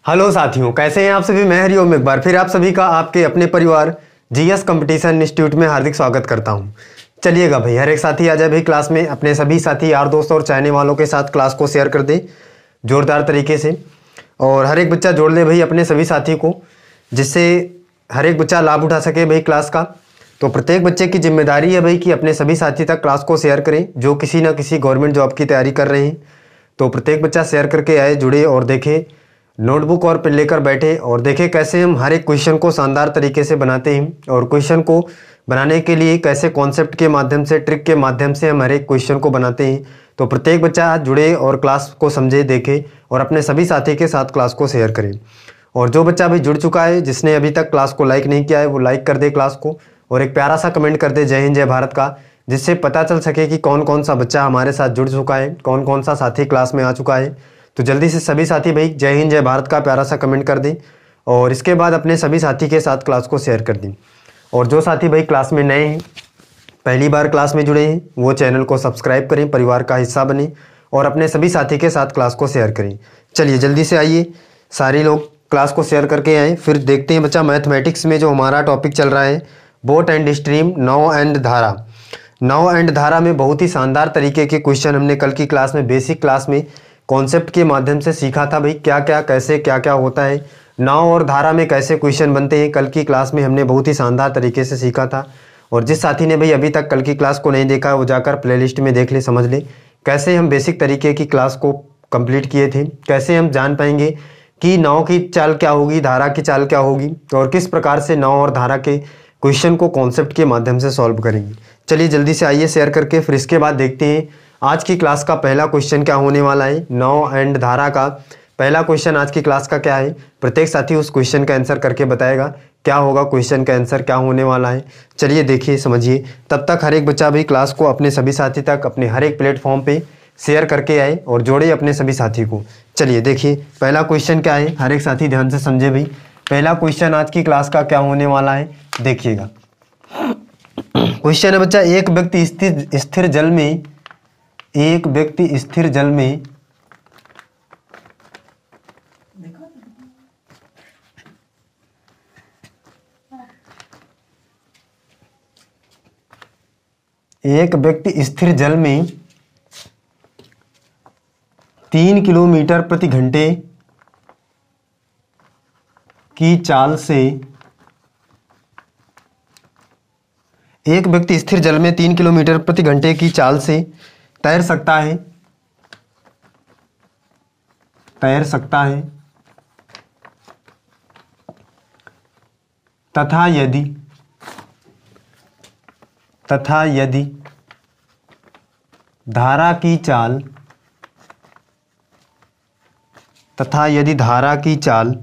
Hello साथियों, कैसे हैं आप सभी। मैं हरिओम एक बार फिर आप सभी का आपके अपने परिवार जीएस कंपटीशन इंस्टीट्यूट में हार्दिक स्वागत करता हूं। चलिएगा भाई, हर एक साथी आ जाए भाई क्लास में, अपने सभी साथी यार दोस्त और चाहने वालों के साथ क्लास को शेयर कर दे जोरदार तरीके से। और हर एक बच्चा जोड़ ले भाई अपने सभी साथी को, जिससे हर एक बच्चा लाभ उठा सके भाई क्लास का। तो प्रत्येक बच्चे की जिम्मेदारी है भाई कि अपने सभी साथी तक क्लास को शेयर करें जो किसी ना किसी गवर्नमेंट जॉब की तैयारी कर रहे हैं। तो प्रत्येक बच्चा शेयर करके आए, जुड़े और देखे, नोटबुक और पेन लेकर बैठे और देखें कैसे हम हर एक क्वेश्चन को शानदार तरीके से बनाते हैं। और क्वेश्चन को बनाने के लिए कैसे कॉन्सेप्ट के माध्यम से, ट्रिक के माध्यम से हम हर एक क्वेश्चन को बनाते हैं। तो प्रत्येक बच्चा आज जुड़े और क्लास को समझे, देखे और अपने सभी साथी के साथ क्लास को शेयर करें। और जो बच्चा अभी जुड़ चुका है, जिसने अभी तक क्लास को लाइक नहीं किया है, वो लाइक कर दे क्लास को और एक प्यारा सा कमेंट कर दे जय हिंद जय भारत का, जिससे पता चल सके कि कौन कौन सा बच्चा हमारे साथ जुड़ चुका है, कौन कौन सा साथी क्लास में आ चुका है। तो जल्दी से सभी साथी भाई जय हिंद जय भारत का प्यारा सा कमेंट कर दें और इसके बाद अपने सभी साथी के साथ क्लास को शेयर कर दें। और जो साथी भाई क्लास में नए हैं, पहली बार क्लास में जुड़े हैं, वो चैनल को सब्सक्राइब करें, परिवार का हिस्सा बने और अपने सभी साथी के साथ क्लास को शेयर करें। चलिए जल्दी से आइए, सारे लोग क्लास को शेयर करके आएँ। फिर देखते हैं बच्चा मैथमेटिक्स में जो हमारा टॉपिक चल रहा है, बोट एंड स्ट्रीम, नाव एंड धारा। नाव एंड धारा में बहुत ही शानदार तरीके के क्वेश्चन हमने कल की क्लास में, बेसिक क्लास में कॉन्सेप्ट के माध्यम से सीखा था भाई, क्या क्या कैसे क्या क्या होता है, नाव और धारा में कैसे क्वेश्चन बनते हैं। कल की क्लास में हमने बहुत ही शानदार तरीके से सीखा था। और जिस साथी ने भाई अभी तक कल की क्लास को नहीं देखा, वो जाकर प्लेलिस्ट में देख ले, समझ ले कैसे हम बेसिक तरीके की क्लास को कंप्लीट किए थे, कैसे हम जान पाएंगे कि नाव की चाल क्या होगी, धारा की चाल क्या होगी और किस प्रकार से नाव और धारा के क्वेश्चन को कॉन्सेप्ट के माध्यम से सॉल्व करेंगे। चलिए जल्दी से आइए शेयर करके, फिर इसके बाद देखते हैं आज की क्लास का पहला क्वेश्चन क्या होने वाला है। नाव एंड धारा का पहला क्वेश्चन आज की क्लास का क्या है, प्रत्येक साथी उस क्वेश्चन का आंसर करके बताएगा क्या होगा, क्वेश्चन का आंसर क्या होने वाला है। चलिए देखिए, समझिए। तब तक हर एक बच्चा भी क्लास को अपने सभी साथी तक अपने हर एक प्लेटफॉर्म पे शेयर करके आए और जोड़े अपने सभी साथी को। चलिए देखिए पहला क्वेश्चन क्या है, हर एक साथी ध्यान से समझे भाई। पहला क्वेश्चन आज की क्लास का क्या होने वाला है, देखिएगा। क्वेश्चन है बच्चा, एक व्यक्ति स्थिर जल में, एक व्यक्ति स्थिर जल में एक व्यक्ति स्थिर जल में 3 किलोमीटर प्रति घंटे की चाल से, एक व्यक्ति स्थिर जल में 3 किलोमीटर प्रति घंटे की चाल से तैर सकता है, तैर सकता है तथा यदि धारा की चाल, तथा यदि धारा की चाल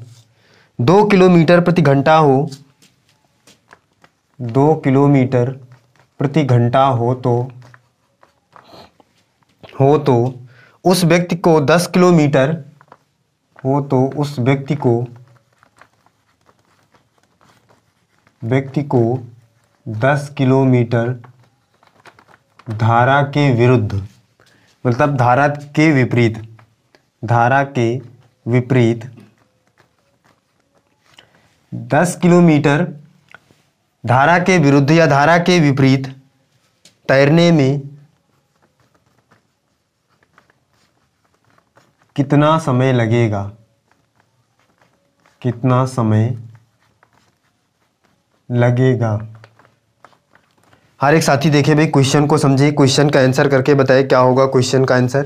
2 किलोमीटर प्रति घंटा हो, 2 किलोमीटर प्रति घंटा हो तो उस व्यक्ति को 10 किलोमीटर हो तो उस व्यक्ति को 10 किलोमीटर धारा के विरुद्ध, मतलब धारा के विपरीत, धारा के विपरीत 10 किलोमीटर धारा के विरुद्ध या धारा के विपरीत तैरने में कितना समय लगेगा, कितना समय लगेगा। हर एक साथी देखे भाई, क्वेश्चन को समझे, क्वेश्चन का आंसर करके बताए क्या होगा क्वेश्चन का आंसर।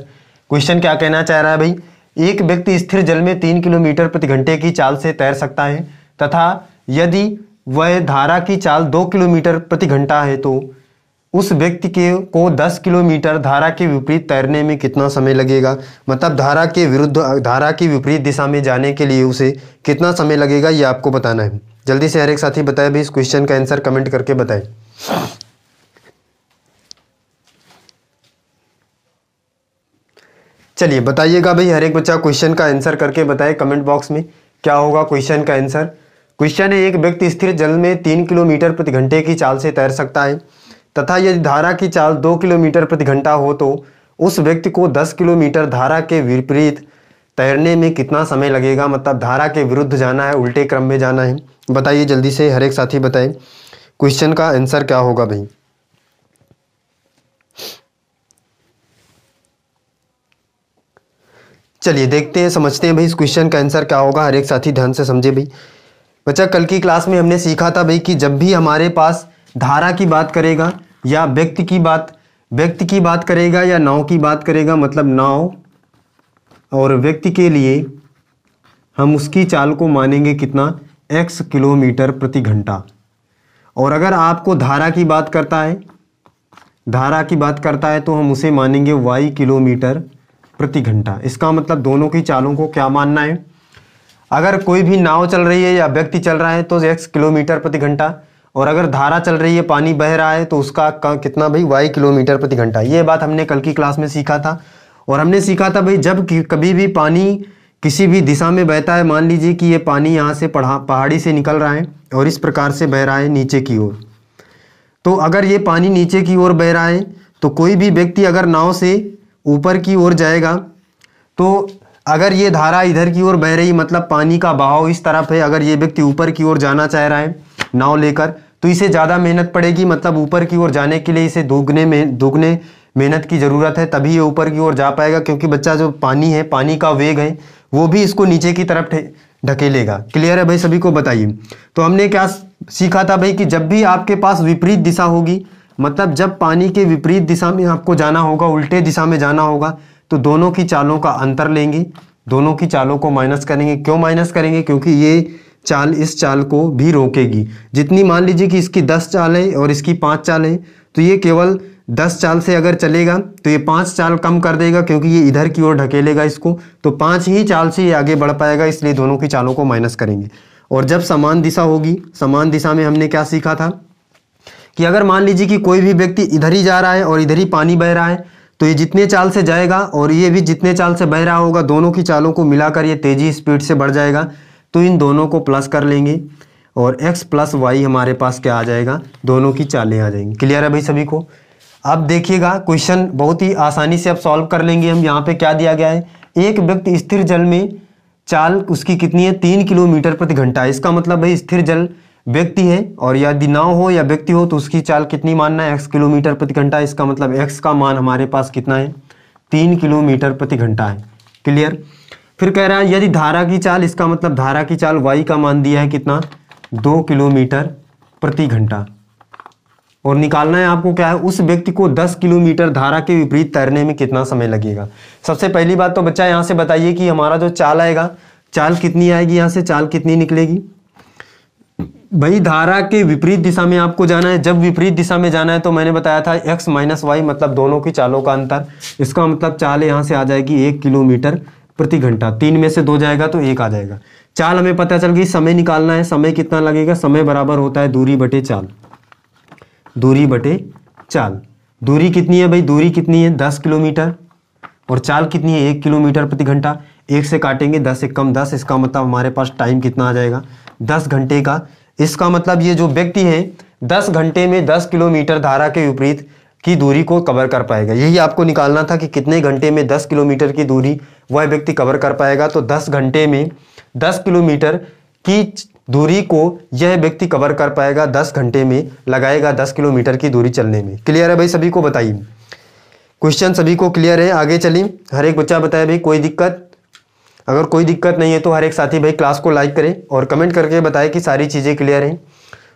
क्वेश्चन क्या कहना चाह रहा है भाई, एक व्यक्ति स्थिर जल में 3 किलोमीटर प्रति घंटे की चाल से तैर सकता है तथा यदि वह धारा की चाल 2 किलोमीटर प्रति घंटा है तो उस व्यक्ति को 10 किलोमीटर धारा के विपरीत तैरने में कितना समय लगेगा। मतलब धारा के विरुद्ध, धारा की विपरीत दिशा में जाने के लिए उसे कितना समय लगेगा, ये आपको बताना है। जल्दी से हर एक साथी बताए भाई, इस क्वेश्चन का आंसर कमेंट करके बताए। चलिए बताइएगा भाई, हर एक बच्चा क्वेश्चन का आंसर करके बताए कमेंट बॉक्स में क्या होगा क्वेश्चन का आंसर। क्वेश्चन है, एक व्यक्ति स्थिर जल में 3 किलोमीटर प्रति घंटे की चाल से तैर सकता है तथा यदि धारा की चाल 2 किलोमीटर प्रति घंटा हो तो उस व्यक्ति को 10 किलोमीटर धारा के विपरीत तैरने में कितना समय लगेगा, मतलब धारा के विरुद्ध जाना है, उल्टे क्रम में जाना है। बताइए जल्दी से, हर एक साथी बताए क्वेश्चन का आंसर क्या होगा भाई। चलिए देखते हैं, समझते हैं भाई इस क्वेश्चन का आंसर क्या होगा। हर एक साथी ध्यान से समझे भाई। बच्चा कल की क्लास में हमने सीखा था भाई कि जब भी हमारे पास धारा की बात करेगा या व्यक्ति की बात करेगा या नाव की बात करेगा, मतलब नाव और व्यक्ति के लिए हम उसकी चाल को मानेंगे कितना, x किलोमीटर प्रति घंटा। और अगर आपको धारा की बात करता है तो हम उसे मानेंगे y किलोमीटर प्रति घंटा। इसका मतलब दोनों की चालों को क्या मानना है। अगर कोई भी नाव चल रही है या व्यक्ति चल रहा है तो x किलोमीटर प्रति घंटा, और अगर धारा चल रही है, पानी बह रहा है, तो उसका कितना भाई, y किलोमीटर प्रति घंटा। ये बात हमने कल की क्लास में सीखा था। और हमने सीखा था भाई जब कभी भी पानी किसी भी दिशा में बहता है, मान लीजिए कि ये पानी यहाँ से पहाड़ी से निकल रहा है और इस प्रकार से बह रहा है नीचे की ओर, तो अगर ये पानी नीचे की ओर बह रहा है तो कोई भी व्यक्ति अगर नाव से ऊपर की ओर जाएगा, तो अगर ये धारा इधर की ओर बह रही, मतलब पानी का बहाव इस तरफ है, अगर ये व्यक्ति ऊपर की ओर जाना चाह रहा है नाव लेकर, तो इसे ज़्यादा मेहनत पड़ेगी, मतलब ऊपर की ओर जाने के लिए इसे दुगने मेहनत की ज़रूरत है, तभी ये ऊपर की ओर जा पाएगा। क्योंकि बच्चा जो पानी है, पानी का वेग है, वो भी इसको नीचे की तरफ ढकेलेगा। क्लियर है भाई सभी को, बताइए। तो हमने क्या सीखा था भाई कि जब भी आपके पास विपरीत दिशा होगी, मतलब जब पानी के विपरीत दिशा में आपको जाना होगा, उल्टे दिशा में जाना होगा, तो दोनों की चालों का अंतर लेंगे, दोनों की चालों को माइनस करेंगे। क्यों माइनस करेंगे, क्योंकि ये चाल इस चाल को भी रोकेगी। जितनी मान लीजिए कि इसकी 10 चाल है और इसकी 5 चाल है, तो ये केवल 10 चाल से अगर चलेगा तो ये 5 चाल कम कर देगा, क्योंकि ये इधर की ओर ढकेलेगा इसको, तो 5 ही चाल से ये आगे बढ़ पाएगा, इसलिए दोनों की चालों को माइनस करेंगे। और जब समान दिशा होगी, समान दिशा में हमने क्या सीखा था कि अगर मान लीजिए कि कोई भी व्यक्ति इधर ही जा रहा है और इधर ही पानी बह रहा है, तो ये जितने चाल से जाएगा और ये भी जितने चाल से बह रहा होगा, दोनों की चालों को मिलाकर ये तेजी स्पीड से बढ़ जाएगा, तो इन दोनों को प्लस कर लेंगे और x प्लस वाई हमारे पास क्या आ जाएगा, दोनों की चालें आ जाएंगी। क्लियर है भाई सभी को। अब देखिएगा क्वेश्चन बहुत ही आसानी से अब सॉल्व कर लेंगे हम। यहाँ पे क्या दिया गया है, एक व्यक्ति स्थिर जल में चाल उसकी कितनी है, 3 किलोमीटर प्रति घंटा। इसका मतलब भाई स्थिर जल व्यक्ति है और यदि नाव हो या व्यक्ति हो तो उसकी चाल कितनी मानना है, x किलोमीटर प्रति घंटा। इसका मतलब x का मान हमारे पास कितना है, 3 किलोमीटर प्रति घंटा है। क्लियर। फिर कह रहा है यदि धारा की चाल, इसका मतलब धारा की चाल y का मान दिया है कितना, 2 किलोमीटर प्रति घंटा। और निकालना है आपको क्या है, उस व्यक्ति को 10 किलोमीटर धारा के विपरीत तैरने में कितना समय लगेगा। सबसे पहली बात तो बच्चा यहाँ से बताइए कि हमारा जो चाल आएगा, चाल कितनी आएगी, यहाँ से चाल कितनी निकलेगी। भाई धारा के विपरीत दिशा में आपको जाना है। जब विपरीत दिशा में जाना है तो मैंने बताया था x माइनस वाई, मतलब दोनों की चालों का अंतर। इसका मतलब चाल यहाँ से आ जाएगी 1 किलोमीटर प्रति घंटा। 3 में से 2 जाएगा तो 1 आ जाएगा। चाल हमें पता चल गई। समय निकालना है, समय कितना लगेगा, समय बराबर होता है दूरी बटे चाल। दूरी बटे चाल, दूरी कितनी है भाई, दूरी कितनी है 10 किलोमीटर और चाल कितनी है 1 किलोमीटर प्रति घंटा। 1 से काटेंगे 10 एक कम 10, इसका मतलब हमारे पास टाइम कितना आ जाएगा, 10 घंटे का। इसका मतलब ये जो व्यक्ति है 10 घंटे में 10 किलोमीटर धारा के विपरीत की दूरी को कवर कर पाएगा। यही आपको निकालना था कि कितने घंटे में 10 किलोमीटर की दूरी वह व्यक्ति कवर कर पाएगा। तो 10 घंटे में 10 किलोमीटर की दूरी को यह व्यक्ति कवर कर पाएगा, 10 घंटे में लगाएगा 10 किलोमीटर की दूरी चलने में। क्लियर है भाई सभी को, बताइए। क्वेश्चन सभी को क्लियर है। आगे चलिए, हर एक बच्चा बताए भाई कोई दिक्कत। अगर कोई दिक्कत नहीं है तो हर एक साथी भाई क्लास को लाइक करें और कमेंट करके बताएं कि सारी चीज़ें क्लियर हैं।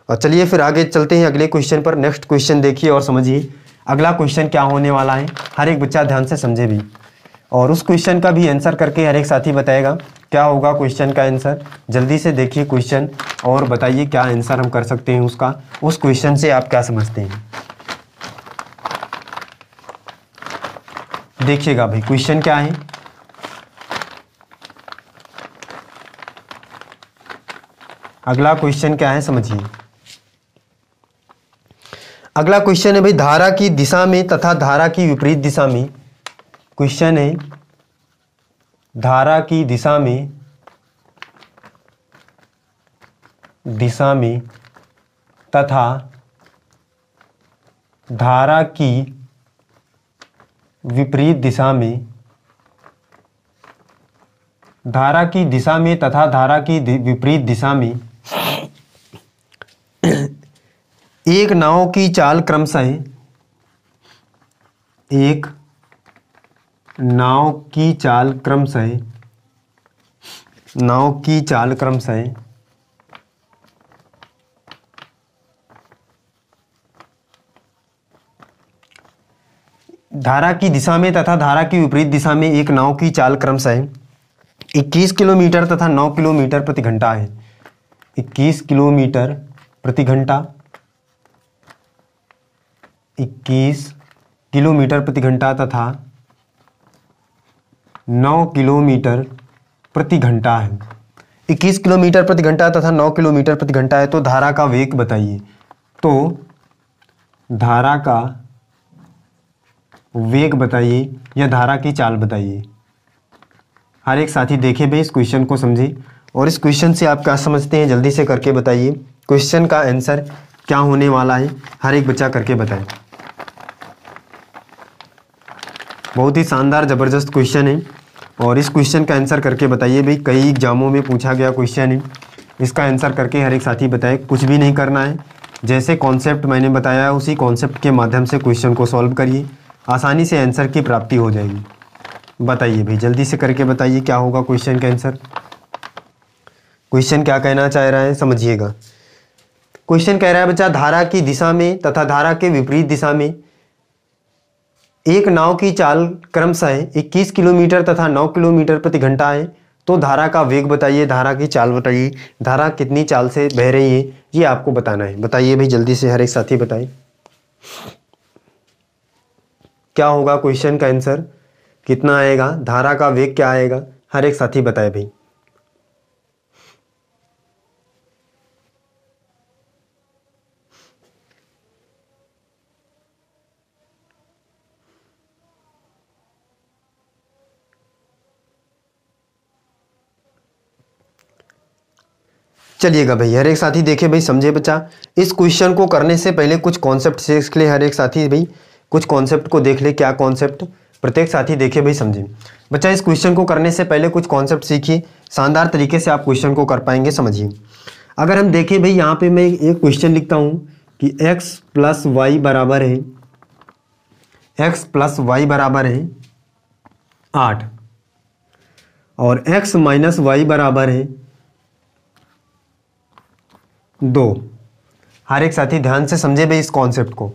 और चलिए फिर आगे चलते हैं अगले क्वेश्चन पर। नेक्स्ट क्वेश्चन देखिए और समझिए अगला क्वेश्चन क्या होने वाला है। हर एक बच्चा ध्यान से समझे भी, और उस क्वेश्चन का भी आंसर करके हर एक साथी बताएगा क्या होगा क्वेश्चन का आंसर। जल्दी से देखिए क्वेश्चन और बताइए क्या आंसर हम कर सकते हैं उसका। उस क्वेश्चन से आप क्या समझते हैं, देखिएगा भाई क्वेश्चन क्या है। अगला क्वेश्चन क्या है समझिए। अगला क्वेश्चन है भाई धारा की दिशा में तथा धारा की विपरीत दिशा में। क्वेश्चन है धारा की दिशा में तथा धारा की विपरीत दिशा में धारा की दिशा में तथा धारा की विपरीत दिशा में एक नाव की चाल क्रमशः एक नाव की चाल क्रमशः धारा की दिशा में तथा धारा की विपरीत दिशा में एक नाव की चाल क्रमशः 21 किलोमीटर तथा 9 किलोमीटर प्रति घंटा है। 21 किलोमीटर प्रति घंटा 21 किलोमीटर प्रति घंटा तथा 9 किलोमीटर प्रति घंटा है। 21 किलोमीटर प्रति घंटा तथा 9 किलोमीटर प्रति घंटा है। तो धारा का वेग बताइए। तो धारा का वेग बताइए या धारा की चाल बताइए। हर एक साथी देखे भाई, इस क्वेश्चन को समझे और इस क्वेश्चन से आप क्या समझते हैं जल्दी से करके बताइए। क्वेश्चन का आंसर क्या होने वाला है, हर एक बच्चा करके बताएं। बहुत ही शानदार ज़बरदस्त क्वेश्चन है और इस क्वेश्चन का आंसर करके बताइए भाई। कई एग्जामों में पूछा गया क्वेश्चन है, इसका आंसर करके हर एक साथी बताए। कुछ भी नहीं करना है, जैसे कॉन्सेप्ट मैंने बताया उसी कॉन्सेप्ट के माध्यम से क्वेश्चन को सॉल्व करिए, आसानी से आंसर की प्राप्ति हो जाएगी। बताइए भाई, जल्दी से करके बताइए क्या होगा क्वेश्चन का आंसर। क्वेश्चन क्या कहना चाह रहा है समझिएगा। क्वेश्चन कह रहा है बच्चा, धारा की दिशा में तथा धारा के विपरीत दिशा में एक नाव की चाल क्रमशः 21 किलोमीटर तथा 9 किलोमीटर प्रति घंटा है। तो धारा का वेग बताइए, धारा की चाल बताइए। धारा कितनी चाल से बह रही है ये आपको बताना है। बताइए भाई जल्दी से, हर एक साथी बताइए क्या होगा क्वेश्चन का आंसर, कितना आएगा, धारा का वेग क्या आएगा। हर एक साथी बताए भाई। चलिएगा भाई, हर एक साथी देखे भाई, समझे बच्चा। इस क्वेश्चन को करने से पहले कुछ कॉन्सेप्ट सीख ले हर एक साथी भाई, कुछ कॉन्सेप्ट को देख ले। क्या कॉन्सेप्ट, प्रत्येक साथी देखे भाई, समझे बच्चा। इस क्वेश्चन को करने से पहले कुछ कॉन्सेप्ट सीखिए, शानदार तरीके से आप क्वेश्चन को कर पाएंगे। समझिए, अगर हम देखें भाई, यहाँ पे मैं एक क्वेश्चन लिखता हूँ कि x प्लस वाई बराबर है 8 और x माइनस वाई बराबर है 2। हर एक साथी ध्यान से समझे भाई इस कॉन्सेप्ट को।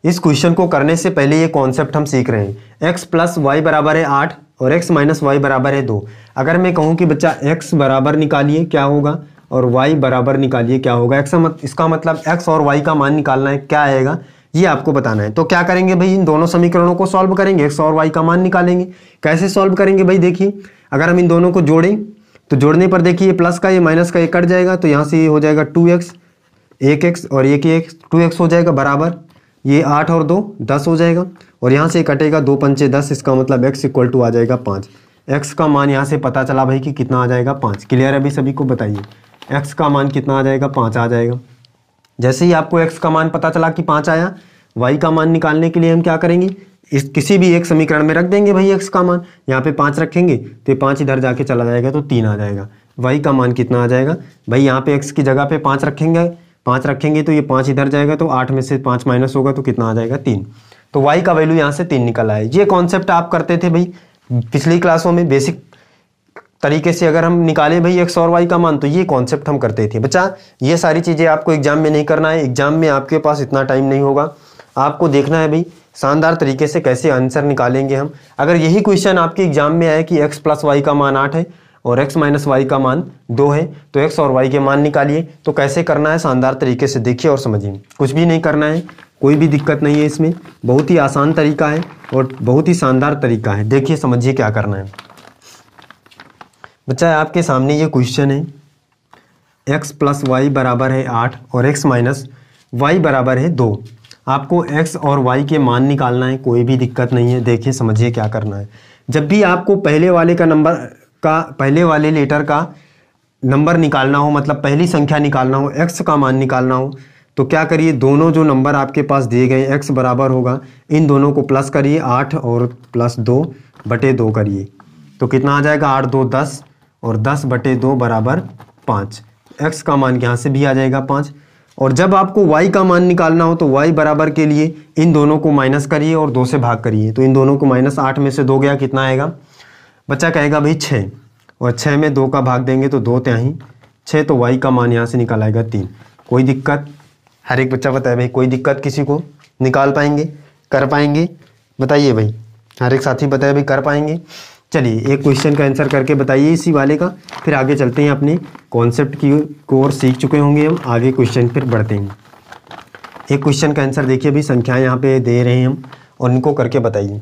इस क्वेश्चन को करने से पहले ये कॉन्सेप्ट हम सीख रहे हैं। x प्लस वाई बराबर है 8 और x माइनस वाई बराबर है 2। अगर मैं कहूँ कि बच्चा x बराबर निकालिए क्या होगा और y बराबर निकालिए क्या होगा, इसका मतलब x और y का मान निकालना है, क्या आएगा ये आपको बताना है। तो क्या करेंगे भाई, इन दोनों समीकरणों को सॉल्व करेंगे, x और y का मान निकालेंगे। कैसे सॉल्व करेंगे भाई, देखिए अगर हम इन दोनों को जोड़ें तो जोड़ने पर देखिए प्लस का ये माइनस का ये कट जाएगा, तो यहाँ से ये हो जाएगा 2x, 1x और 1 2x हो जाएगा बराबर ये 8 और 2 10 हो जाएगा और यहाँ से कटेगा 2 पंचे 10, इसका मतलब x इक्वल टू आ जाएगा 5। x का मान यहाँ से पता चला भाई कि कितना आ जाएगा 5। क्लियर है अभी सभी को, बताइए x का मान कितना आ जाएगा, 5 आ जाएगा। जैसे ही आपको x का मान पता चला कि 5 आया, y का मान निकालने के लिए हम क्या करेंगे, इस किसी भी एक समीकरण में रख देंगे भाई x का मान। यहाँ पे 5 रखेंगे तो 5 इधर जाके चला जाएगा तो 3 आ जाएगा। y का मान कितना आ जाएगा भाई, यहाँ पे x की जगह पे 5 रखेंगे तो ये 5 इधर जाएगा तो 8 में से 5 माइनस होगा तो कितना आ जाएगा 3। तो y का वैल्यू यहाँ से 3 निकल आए। ये कॉन्सेप्ट आप करते थे भाई पिछली क्लासों में, बेसिक तरीके से अगर हम निकालें भाई x और y का मान, तो ये कॉन्सेप्ट हम करते थे बच्चा। ये सारी चीज़ें आपको एग्जाम में नहीं करना है, एग्जाम में आपके पास इतना टाइम नहीं होगा। आपको देखना है भाई शानदार तरीके से कैसे आंसर निकालेंगे हम। अगर यही क्वेश्चन आपके एग्जाम में आए कि x प्लस वाई का मान 8 है और x माइनस वाई का मान 2 है, तो x और y के मान निकालिए। तो कैसे करना है शानदार तरीके से देखिए और समझिए, कुछ भी नहीं करना है, कोई भी दिक्कत नहीं है इसमें, बहुत ही आसान तरीका है और बहुत ही शानदार तरीका है। देखिए समझिए क्या करना है बच्चा। आपके सामने ये क्वेश्चन है, x प्लस वाई बराबर है 8 और x माइनस वाई बराबर है 2। आपको x और y के मान निकालना है, कोई भी दिक्कत नहीं है। देखिए समझिए क्या करना है। जब भी आपको पहले वाले लेटर का नंबर निकालना हो, मतलब पहली संख्या निकालना हो, x का मान निकालना हो, तो क्या करिए, दोनों जो नंबर आपके पास दिए गए x बराबर होगा, इन दोनों को प्लस करिए, 8 और प्लस 2 बटे 2 करिए, तो कितना आ जाएगा 8 2 10 और 10/2 बराबर 5। x का मान यहाँ से भी आ जाएगा 5। और जब आपको y का मान निकालना हो तो y बराबर के लिए इन दोनों को माइनस करिए और 2 से भाग करिए। तो इन दोनों को -8 में से 2 गया, कितना आएगा? बच्चा कहेगा भाई 6, और 6 में 2 का भाग देंगे तो 2 तिहाई 6, तो y का मान यहाँ से निकाल आएगा 3। कोई दिक्कत? हर एक बच्चा बताए भाई, कोई दिक्कत किसी को? निकाल पाएंगे, कर पाएंगे? बताइए भाई, हर एक साथी बताए भाई कर पाएंगे। चलिए एक क्वेश्चन का आंसर करके बताइए इसी वाले का, फिर आगे चलते हैं। अपने कॉन्सेप्ट की कोर्स सीख चुके होंगे हम, आगे क्वेश्चन फिर बढ़ते हैं। एक क्वेश्चन का आंसर देखिए भाई, संख्याएं यहाँ पे दे रहे हैं हम, और इनको करके बताइए।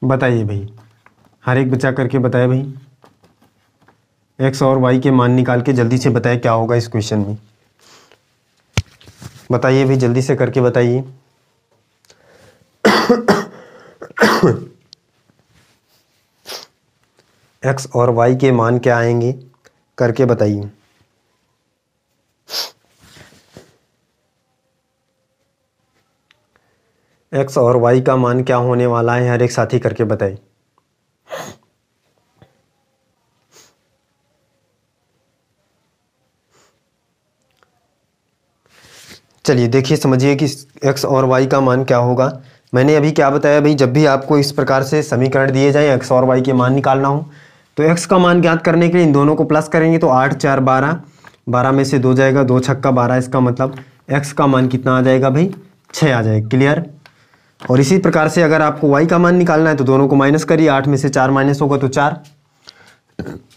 बताइए भाई, हर एक बच्चा करके बताए भाई। एक्स और वाई के मान निकाल के जल्दी से बताए क्या होगा इस क्वेश्चन में। बताइए भाई, जल्दी से करके बताइए। एक्स और वाई के मान क्या आएंगे, करके बताइए। एक्स और वाई का मान क्या होने वाला है, हर एक साथी करके बताए। चलिए देखिए, समझिए कि एक्स और वाई का मान क्या होगा। मैंने अभी क्या बताया भाई, जब भी आपको इस प्रकार से समीकरण दिए जाए एक्स और वाई के मान निकालना हो, तो एक्स का मान ज्ञात करने के लिए इन दोनों को प्लस करेंगे तो 8 4 12, 12 में से 2 जाएगा, 2 छक्का 12, इसका मतलब एक्स का मान कितना आ जाएगा भाई? 6 आ जाएगा। क्लियर? और इसी प्रकार से अगर आपको वाई का मान निकालना है तो दोनों को माइनस करिए, 8 में से 4 माइनस होगा तो 4,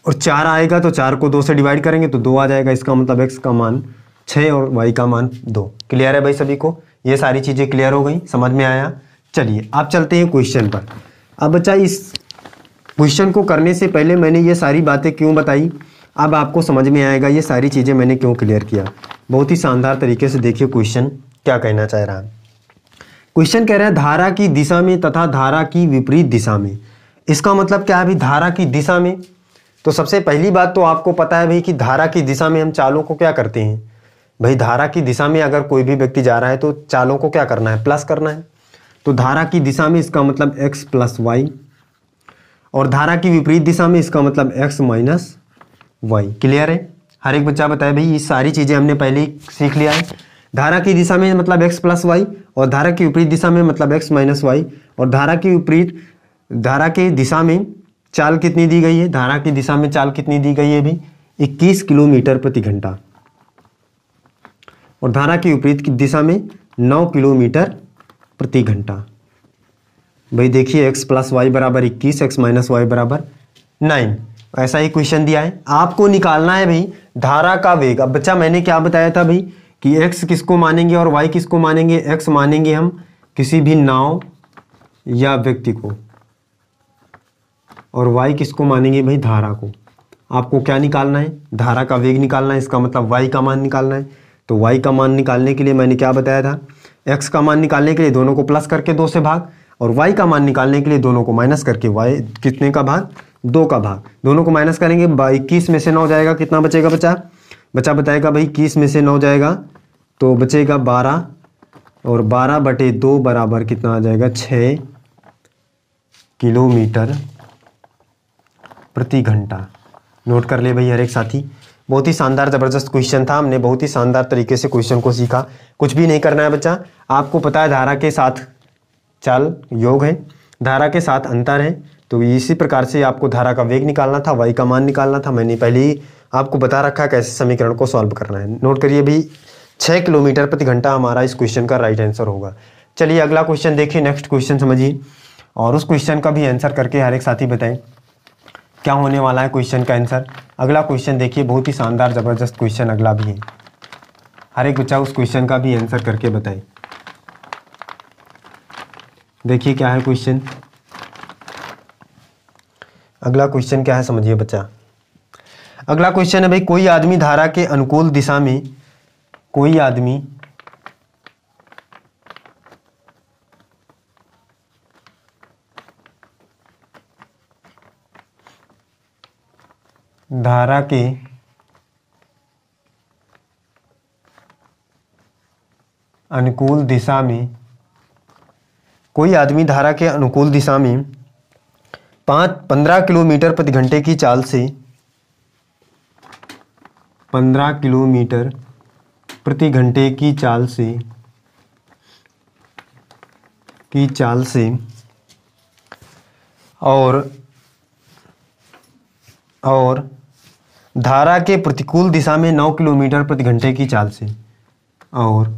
और 4 आएगा तो 4 को 2 से डिवाइड करेंगे तो 2 आ जाएगा, इसका मतलब एक्स का मान 6 और वाई का मान 2। क्लियर है भाई सभी को? ये सारी चीज़ें क्लियर हो गई, समझ में आया? चलिए आप चलते हैं क्वेश्चन पर। अब बच्चा, इस क्वेश्चन को करने से पहले मैंने ये सारी बातें क्यों बताई, अब आपको समझ में आएगा ये सारी चीज़ें मैंने क्यों क्लियर किया। बहुत ही शानदार तरीके से देखिए क्वेश्चन क्या कहना चाह रहा है। क्वेश्चन कह रहा है धारा की दिशा में तथा धारा की विपरीत दिशा में। इसका मतलब क्या है भाई, धारा की दिशा में? तो सबसे पहली बात तो आपको पता है भाई कि धारा की दिशा में हम चालों को क्या करते हैं भाई। धारा की दिशा में अगर कोई भी व्यक्ति जा रहा है तो चालों को क्या करना है? प्लस करना है। तो धारा की दिशा में इसका मतलब x प्लस वाई, और धारा की विपरीत दिशा में इसका मतलब x माइनस वाई। क्लियर है? हर एक बच्चा बताए भाई, ये सारी चीज़ें हमने पहले ही सीख लिया है। धारा की दिशा में मतलब x प्लस वाई, और धारा की विपरीत दिशा में मतलब x माइनस वाई। और धारा की दिशा में चाल कितनी दी गई है? धारा की दिशा में चाल कितनी दी गई है भाई? 21 किलोमीटर प्रति घंटा। और धारा की विपरीत की दिशा में 9 किलोमीटर प्रति घंटा। भाई देखिए, x प्लस वाई बराबर 21, x माइनस वाई बराबर 9। ऐसा ही क्वेश्चन दिया है, आपको निकालना है भाई धारा का वेग। अब बच्चा मैंने क्या बताया था भाई कि x किसको मानेंगे और y किसको मानेंगे? x मानेंगे हम किसी भी नाव या व्यक्ति को, और y किसको मानेंगे भाई? धारा को। आपको क्या निकालना है? धारा का वेग निकालना है, इसका मतलब y का मान निकालना है। तो y का मान निकालने के लिए मैंने क्या बताया था? x का मान निकालने के लिए दोनों को प्लस करके 2 से भाग, और y का मान निकालने के लिए दोनों को माइनस करके y कितने का भाग? 2 का भाग। दोनों को माइनस करेंगे, 21 में से 9 जाएगा, कितना बचेगा बच्चा? बच्चा बताएगा भाई 21 में से 9 जाएगा तो बचेगा 12, और 12/2 बराबर कितना आ जाएगा? 6 किलोमीटर प्रति घंटा। नोट कर ले भाई हर एक साथी। बहुत ही शानदार ज़बरदस्त क्वेश्चन था, हमने बहुत ही शानदार तरीके से क्वेश्चन को सीखा। कुछ भी नहीं करना है बच्चा, आपको पता है धारा के साथ चाल योग है, धारा के साथ अंतर है, तो इसी प्रकार से आपको धारा का वेग निकालना था, वाई का मान निकालना था। मैंने पहले ही आपको बता रखा है कैसे समीकरण को सॉल्व करना है। नोट करिए भाई, 6 किलोमीटर प्रति घंटा हमारा इस क्वेश्चन का राइट आंसर होगा। चलिए अगला क्वेश्चन देखिए, नेक्स्ट क्वेश्चन समझिए, और उस क्वेश्चन का भी आंसर करके हर एक साथी बताएं क्या होने वाला है क्वेश्चन का आंसर। अगला क्वेश्चन देखिए, बहुत ही शानदार ज़बरदस्त क्वेश्चन अगला भी है। हर एक बच्चा उस क्वेश्चन का भी आंसर करके बताए। देखिए क्या है क्वेश्चन, अगला क्वेश्चन क्या है समझिए बच्चा। अगला क्वेश्चन है भाई, कोई आदमी धारा के अनुकूल दिशा में, कोई आदमी धारा के अनुकूल दिशा में, कोई आदमी धारा के अनुकूल दिशा में 15 किलोमीटर प्रति घंटे की चाल से 15 किलोमीटर प्रति घंटे की चाल से और धारा के प्रतिकूल दिशा में 9 किलोमीटर प्रति घंटे की चाल से, और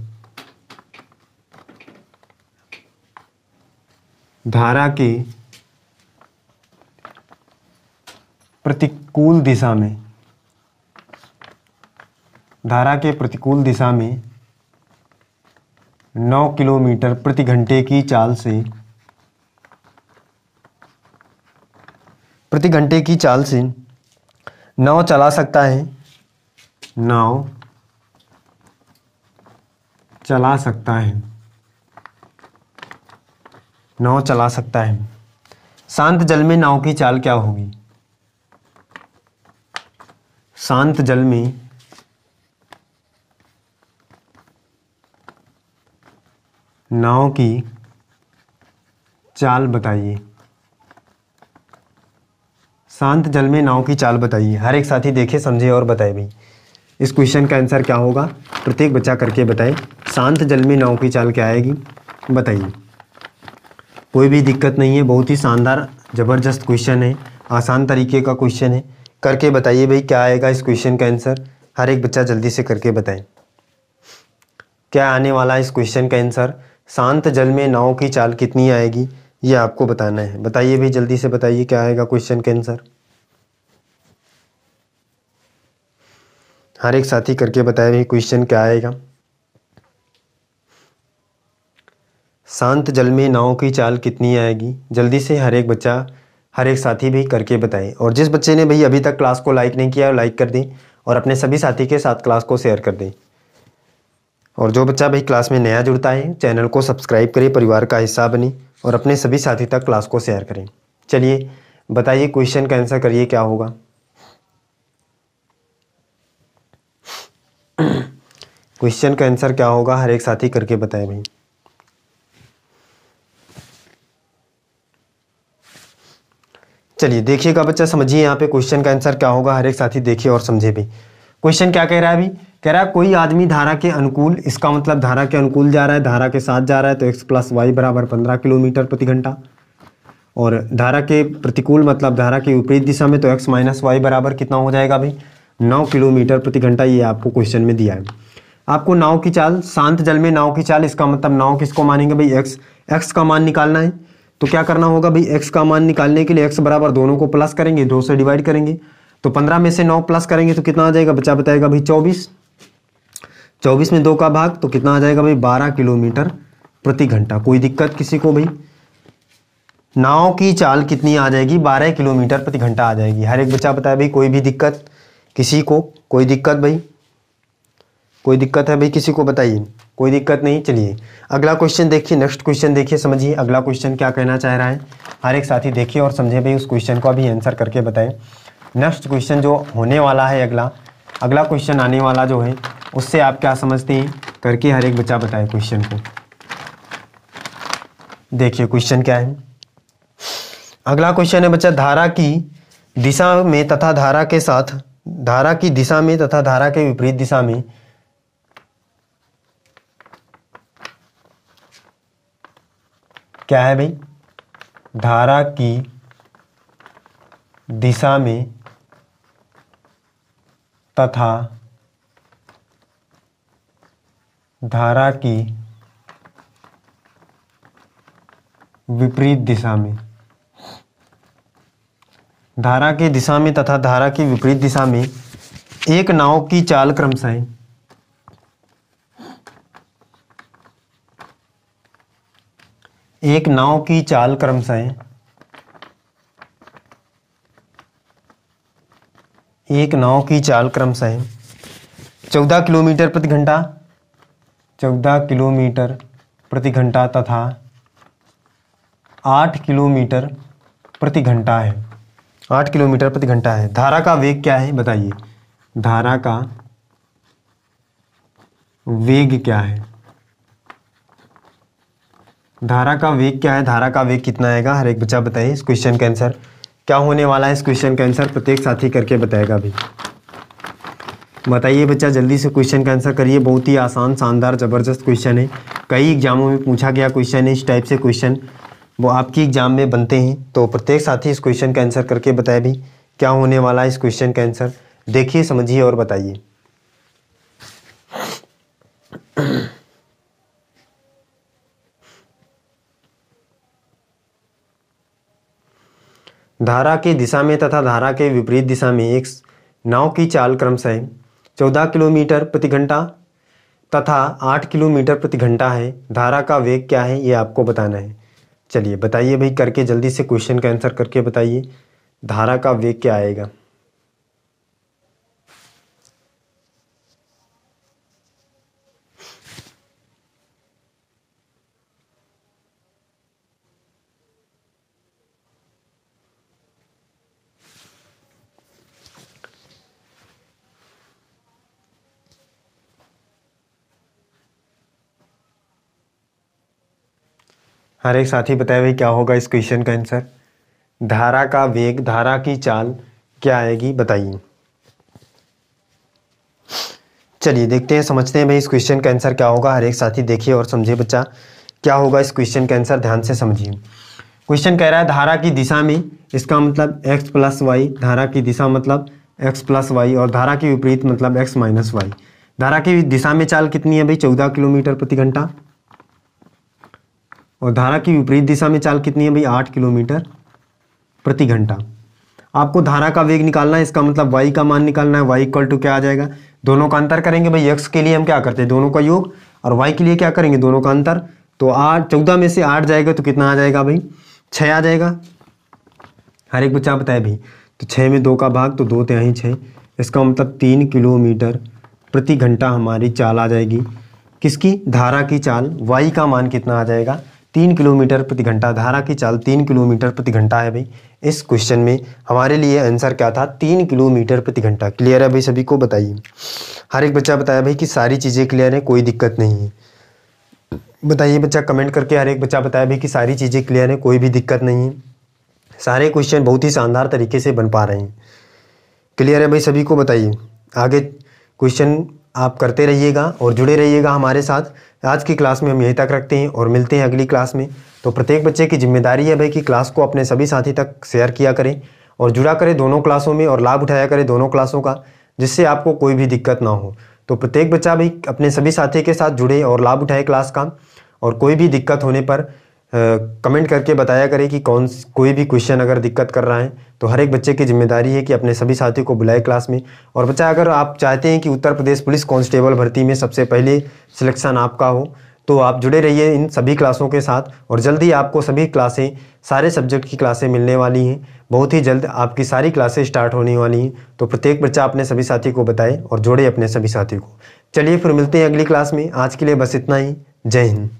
धारा के प्रतिकूल दिशा में, धारा के प्रतिकूल दिशा में 9 किलोमीटर प्रति घंटे की चाल से, प्रति घंटे की चाल से नाव चला सकता है, नाव चला सकता है, नाव चला सकता है। शांत जल में नाव की चाल क्या होगी? शांत जल में नाव की चाल बताइए। शांत जल में नाव की चाल बताइए। हर एक साथी देखे, समझे और बताए भाई इस क्वेश्चन का आंसर क्या होगा। प्रत्येक बच्चा करके बताए शांत जल में नाव की चाल क्या आएगी, बताइए। कोई भी दिक्कत नहीं है, बहुत ही शानदार ज़बरदस्त क्वेश्चन है, आसान तरीके का क्वेश्चन है। करके बताइए भाई क्या आएगा इस क्वेश्चन का आंसर। हर एक बच्चा जल्दी से करके बताए क्या आने वाला है इस क्वेश्चन का आंसर। शांत जल में नाव की चाल कितनी आएगी ये आपको बताना है। बताइए भाई जल्दी से बताइए क्या आएगा क्वेश्चन का आंसर। हर एक साथी करके बताए भाई क्वेश्चन क्या आएगा। शांत जल में नाव की चाल कितनी आएगी, जल्दी से हर एक बच्चा, हर एक साथी भी करके बताएं। और जिस बच्चे ने भाई अभी तक क्लास को लाइक नहीं किया लाइक कर दें और अपने सभी साथी के साथ क्लास को शेयर कर दें। और जो बच्चा भाई क्लास में नया जुड़ता है चैनल को सब्सक्राइब करें, परिवार का हिस्सा बने और अपने सभी साथी तक क्लास को शेयर करें। चलिए बताइए क्वेश्चन का आंसर करिए क्या होगा। क्वेश्चन का आंसर क्या होगा, हर एक साथी करके बताएं भाई। चलिए देखिएगा बच्चा, समझिए यहाँ पे क्वेश्चन का आंसर क्या होगा। हर एक साथी देखिए और समझे भी। क्वेश्चन क्या कह रहा है अभी, कह रहा है कोई आदमी धारा के अनुकूल, इसका मतलब धारा के अनुकूल जा रहा है, धारा के साथ जा रहा है तो x + y बराबर 15 किलोमीटर प्रति घंटा। और धारा के प्रतिकूल मतलब धारा के विपरीत दिशा में तो x - y बराबर कितना हो जाएगा भाई 9 किलोमीटर प्रति घंटा। ये आपको क्वेश्चन में दिया है। आपको नाव की चाल, शांत जल में नाव की चाल, इसका मतलब नाव किसको मानेंगे भाई x का मान निकालना है। तो क्या करना होगा भाई, x का मान निकालने के लिए x बराबर दोनों को प्लस करेंगे, 2 से डिवाइड करेंगे तो 15 में से 9 प्लस करेंगे तो कितना आ जाएगा, बच्चा बताएगा भाई 24। 24 में 2 का भाग तो कितना आ जाएगा भाई 12 किलोमीटर प्रति घंटा। कोई दिक्कत किसी को भाई, नाव की चाल कितनी आ जाएगी 12 किलोमीटर प्रति घंटा आ जाएगी। हर एक बच्चा बताए भाई कोई भी दिक्कत किसी को, कोई दिक्कत भाई, कोई दिक्कत है भाई किसी को बताइए, कोई दिक्कत नहीं। चलिए अगला क्वेश्चन देखिए, नेक्स्ट क्वेश्चन देखिए, समझिए अगला क्वेश्चन क्या कहना चाह रहा है। हर एक साथी देखिए और समझे भाई, उस क्वेश्चन को अभी आंसर करके बताएं। नेक्स्ट क्वेश्चन जो होने वाला है, अगला क्वेश्चन आने वाला जो है उससे आप क्या समझते हैं करके हर एक बच्चा बताए क्वेश्चन को। देखिए क्वेश्चन क्या है। अगला क्वेश्चन है बच्चा, धारा की दिशा में तथा धारा के साथ, धारा की दिशा में तथा धारा के विपरीत दिशा में क्या है भाई, धारा की दिशा में तथा धारा की विपरीत दिशा में, धारा की दिशा में तथा धारा की विपरीत दिशा में एक नाव की चाल क्रमशः, एक नाव की चाल क्रमशः, एक नाव की चाल क्रमशः 14 किलोमीटर प्रति घंटा, 14 किलोमीटर प्रति घंटा तथा 8 किलोमीटर प्रति घंटा है। 8 किलोमीटर प्रति घंटा है। धारा का वेग क्या है बताइए, धारा का वेग क्या है, धारा का वेग क्या है, धारा का वेग कितना आएगा, हर एक बच्चा बताइए। इस क्वेश्चन का आंसर क्या होने वाला है, इस क्वेश्चन का आंसर प्रत्येक साथी करके बताएगा भी। बताइए बच्चा, जल्दी से क्वेश्चन का आंसर करिए। बहुत ही आसान, शानदार, ज़बरदस्त क्वेश्चन है। कई एग्जामों में पूछा गया क्वेश्चन है। इस टाइप से क्वेश्चन वो आपकी एग्जाम में बनते हैं। तो प्रत्येक साथी इस क्वेश्चन का आंसर करके बताए भी क्या होने वाला है इस क्वेश्चन का आंसर। देखिए, समझिए और बताइए। धारा की दिशा में तथा धारा के विपरीत दिशा में एक नाव की चाल क्रमशः 14 किलोमीटर प्रति घंटा तथा 8 किलोमीटर प्रति घंटा है। धारा का वेग क्या है, ये आपको बताना है। चलिए बताइए भाई, करके जल्दी से क्वेश्चन का आंसर करके बताइए, धारा का वेग क्या आएगा। हर एक साथी बताए भाई क्या होगा इस क्वेश्चन का आंसर। धारा का वेग, धारा की चाल क्या आएगी बताइए। चलिए देखते हैं, समझते हैं भाई इस क्वेश्चन का आंसर क्या होगा। हर एक साथी देखिए और समझिए बच्चा क्या होगा इस क्वेश्चन का आंसर, ध्यान से समझिए। क्वेश्चन कह रहा है धारा की दिशा में, इसका मतलब x प्लस वाई, धारा की दिशा मतलब x प्लस वाई, और धारा की विपरीत मतलब x माइनस वाई। धारा की दिशा में चाल कितनी है भाई, 14 किलोमीटर प्रति घंटा, और धारा की विपरीत दिशा में चाल कितनी है भाई, 8 किलोमीटर प्रति घंटा। आपको धारा का वेग निकालना है, इसका मतलब y का मान निकालना है। y इक्वल टू क्या आ जाएगा, दोनों का अंतर करेंगे भाई। x के लिए हम क्या करते हैं, दोनों का योग, और y के लिए क्या करेंगे, दोनों का अंतर। तो 14 में से 8 जाएगा तो कितना आ जाएगा भाई, 6 आ जाएगा। हर एक बच्चा बताए भाई, तो 6 में 2 का भाग, तो 2 तिहाई 6, इसका मतलब 3 किलोमीटर प्रति घंटा हमारी चाल आ जाएगी। किसकी, धारा की चाल। y का मान कितना आ जाएगा, 3 किलोमीटर प्रति घंटा। धारा की चाल 3 किलोमीटर प्रति घंटा है भाई। इस क्वेश्चन में हमारे लिए आंसर क्या था, 3 किलोमीटर प्रति घंटा। क्लियर है भाई, सभी को बताइए। हर एक बच्चा बताया भाई कि सारी चीज़ें क्लियर है, कोई दिक्कत नहीं है। बताइए बच्चा कमेंट करके, हर एक बच्चा बताया भाई कि सारी चीज़ें क्लियर है, कोई भी दिक्कत नहीं है। सारे क्वेश्चन बहुत ही शानदार तरीके से बन पा रहे हैं। क्लियर है भाई, सभी को बताइए। आगे क्वेश्चन आप करते रहिएगा और जुड़े रहिएगा हमारे साथ। आज की क्लास में हम यहीं तक रखते हैं और मिलते हैं अगली क्लास में। तो प्रत्येक बच्चे की जिम्मेदारी है भाई कि क्लास को अपने सभी साथी तक शेयर किया करें और जुड़ा करें दोनों क्लासों में, और लाभ उठाया करें दोनों क्लासों का, जिससे आपको कोई भी दिक्कत ना हो। तो प्रत्येक बच्चा भाई अपने सभी साथी के साथ जुड़े और लाभ उठाए क्लास का, और कोई भी दिक्कत होने पर कमेंट करके बताया करें कि कोई भी क्वेश्चन अगर दिक्कत कर रहा है। तो हर एक बच्चे की जिम्मेदारी है कि अपने सभी साथियों को बुलाए क्लास में। और बच्चा, अगर आप चाहते हैं कि उत्तर प्रदेश पुलिस कांस्टेबल भर्ती में सबसे पहले सिलेक्शन आपका हो, तो आप जुड़े रहिए इन सभी क्लासों के साथ, और जल्दी आपको सभी क्लासें, सारे सब्जेक्ट की क्लासें मिलने वाली हैं। बहुत ही जल्द आपकी सारी क्लासें स्टार्ट होने वाली हैं। तो प्रत्येक बच्चा अपने सभी साथी को बताए और जोड़े अपने सभी साथी को। चलिए फिर मिलते हैं अगली क्लास में। आज के लिए बस इतना ही। जय हिंद।